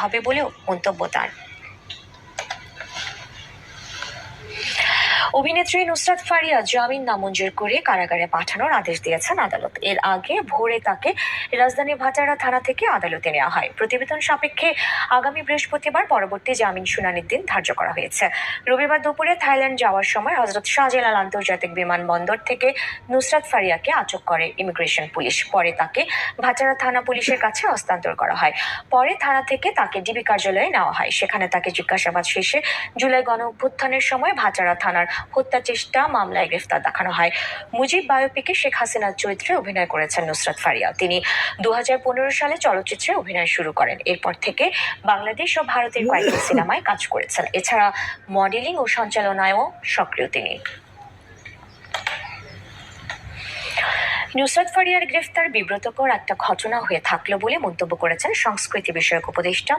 হবে বলেও মন্তব্য তার। অভিনেত্রী নুসরাত ফারিয়া জামিন নামঞ্জুর করে কারাগারে পাঠানোর আদেশ দিয়েছেন আদালত। এর আগে ভোরে তাকে রাজধানী ভাটারা থানা থেকে আদালতে নেওয়া হয়। প্রতিবেদন সাপেক্ষে আগামী বৃহস্পতিবার পরবর্তী জামিন শুনানির দিন ধার্য করা হয়েছে। রবিবার দুপুরে থাইল্যান্ড যাওয়ার সময় হযরত শাহজালাল আন্তর্জাতিক বিমানবন্দর থেকে নুসরাত ফারিয়াকে আটক করে ইমিগ্রেশন পুলিশ। পরে তাকে ভাটারা থানা পুলিশের কাছে হস্তান্তর করা হয়। পরে থানা থেকে তাকে ডিবি কার্যালয়ে নেওয়া হয়। সেখানে তাকে জিজ্ঞাসাবাদ শেষে জুলাই গণঅভ্যুত্থানের সময় ভাটারা থানার হত্যা চেষ্টা মামলায় গ্রেফতার দেখানো হয়। মুজিব বায়োপিকে শেখ হাসিনার চরিত্রে অভিনয় করেছেন নুসরাত ফারিয়া। তিনি 2015 সালে চলচ্চিত্রে অভিনয় শুরু করেন। এরপর থেকে বাংলাদেশ ও ভারতের কয়েকটি সিনেমায় কাজ করেছেন। এছাড়া মডেলিং ও সঞ্চালনায়ও সক্রিয় তিনি। নুসরাত ফারিয়ার গ্রেফতার বিব্রতকর একটা ঘটনা হয়ে থাকলো বলে মন্তব্য করেছেন সংস্কৃতি বিষয়ক উপদেষ্টা